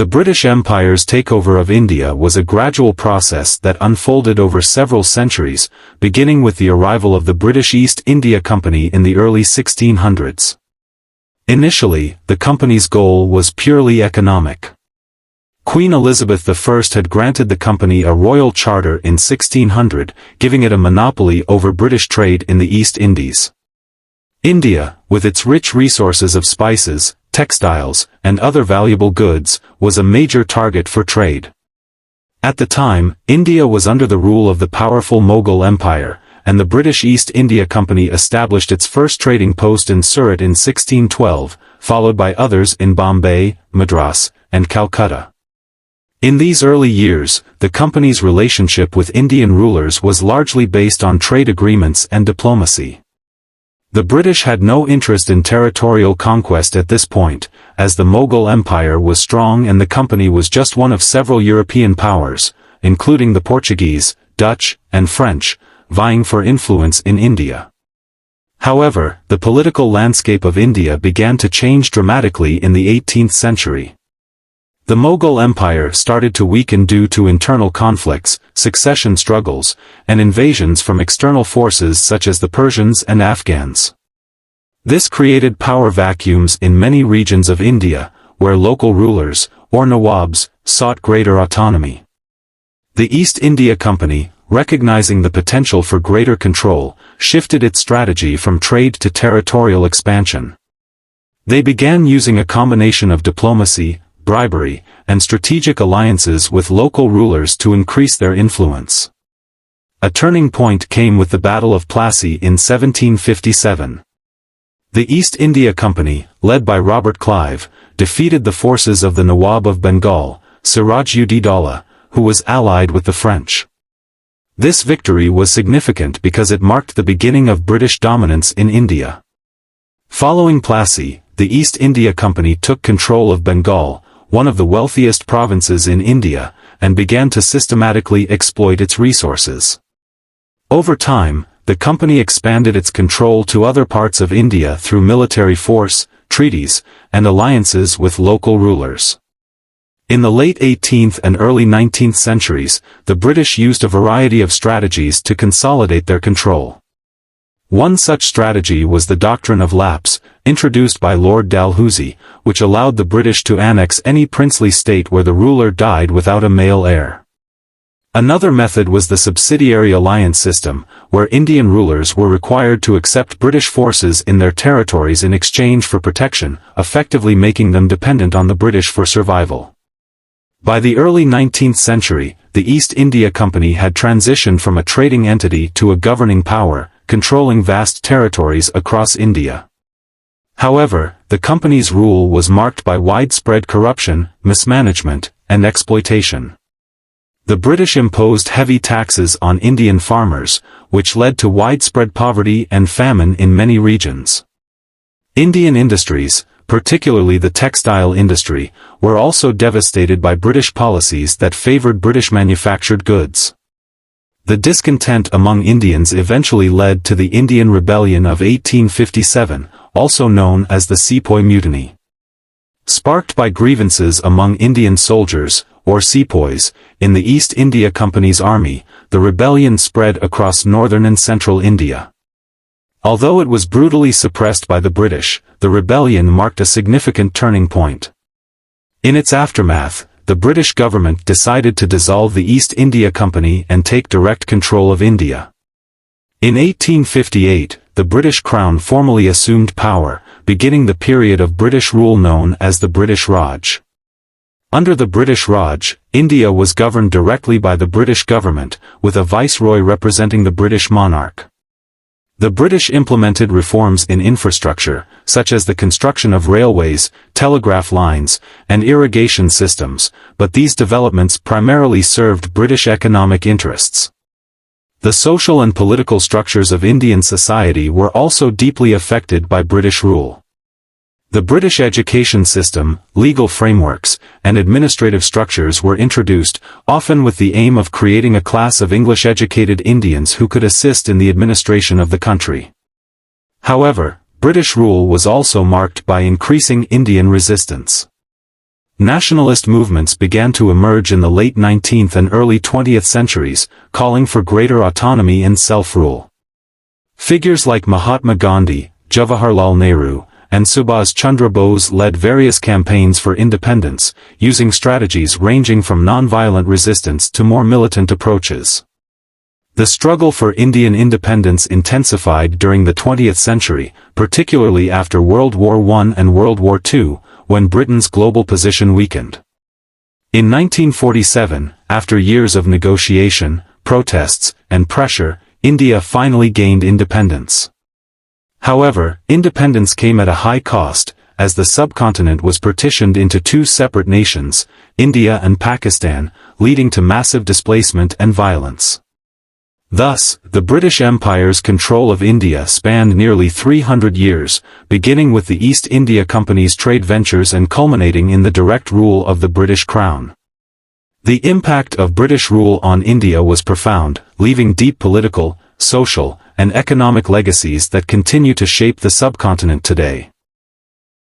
The British Empire's takeover of India was a gradual process that unfolded over several centuries, beginning with the arrival of the British East India Company in the early 1600s. Initially, the company's goal was purely economic. Queen Elizabeth I had granted the company a royal charter in 1600, giving it a monopoly over British trade in the East Indies. India, with its rich resources of spices, textiles, and other valuable goods, was a major target for trade. At the time, India was under the rule of the powerful Mughal Empire, and the British East India Company established its first trading post in Surat in 1612, followed by others in Bombay, Madras, and Calcutta. In these early years, the company's relationship with Indian rulers was largely based on trade agreements and diplomacy. The British had no interest in territorial conquest at this point, as the Mughal Empire was strong and the company was just one of several European powers, including the Portuguese, Dutch, and French, vying for influence in India. However, the political landscape of India began to change dramatically in the 18th century. The Mughal Empire started to weaken due to internal conflicts, succession struggles, and invasions from external forces such as the Persians and Afghans. This created power vacuums in many regions of India, where local rulers, or Nawabs, sought greater autonomy. The East India Company, recognizing the potential for greater control, shifted its strategy from trade to territorial expansion. They began using a combination of diplomacy, bribery, and strategic alliances with local rulers to increase their influence. A turning point came with the Battle of Plassey in 1757. The East India Company, led by Robert Clive, defeated the forces of the Nawab of Bengal, Siraj-ud-Daulah, who was allied with the French. This victory was significant because it marked the beginning of British dominance in India. Following Plassey, the East India Company took control of Bengal, one of the wealthiest provinces in India, and began to systematically exploit its resources. Over time, the company expanded its control to other parts of India through military force, treaties, and alliances with local rulers. In the late 18th and early 19th centuries, the British used a variety of strategies to consolidate their control. One such strategy was the doctrine of lapse, introduced by Lord Dalhousie, which allowed the British to annex any princely state where the ruler died without a male heir. Another method was the subsidiary alliance system, where Indian rulers were required to accept British forces in their territories in exchange for protection, effectively making them dependent on the British for survival. By the early 19th century, the East India Company had transitioned from a trading entity to a governing power, controlling vast territories across India. However, the company's rule was marked by widespread corruption, mismanagement, and exploitation. The British imposed heavy taxes on Indian farmers, which led to widespread poverty and famine in many regions. Indian industries, particularly the textile industry, were also devastated by British policies that favored British-manufactured goods. The discontent among Indians eventually led to the Indian Rebellion of 1857, also known as the Sepoy Mutiny. Sparked by grievances among Indian soldiers, or sepoys, in the East India Company's army, the rebellion spread across northern and central India. Although it was brutally suppressed by the British, the rebellion marked a significant turning point. In its aftermath, the British government decided to dissolve the East India Company and take direct control of India. In 1858, the British Crown formally assumed power, beginning the period of British rule known as the British Raj. Under the British Raj, India was governed directly by the British government, with a viceroy representing the British monarch. The British implemented reforms in infrastructure, such as the construction of railways, telegraph lines, and irrigation systems, but these developments primarily served British economic interests. The social and political structures of Indian society were also deeply affected by British rule. The British education system, legal frameworks, and administrative structures were introduced, often with the aim of creating a class of English-educated Indians who could assist in the administration of the country. However, British rule was also marked by increasing Indian resistance. Nationalist movements began to emerge in the late 19th and early 20th centuries, calling for greater autonomy and self-rule. Figures like Mahatma Gandhi, Jawaharlal Nehru, and Subhas Chandra Bose led various campaigns for independence, using strategies ranging from non-violent resistance to more militant approaches. The struggle for Indian independence intensified during the 20th century, particularly after World War I and World War II, when Britain's global position weakened. In 1947, after years of negotiation, protests, and pressure, India finally gained independence. However, independence came at a high cost, as the subcontinent was partitioned into two separate nations, India and Pakistan, leading to massive displacement and violence. Thus, the British Empire's control of India spanned nearly 300 years, beginning with the East India Company's trade ventures and culminating in the direct rule of the British Crown. The impact of British rule on India was profound, leaving deep political, social, and economic legacies that continue to shape the subcontinent today.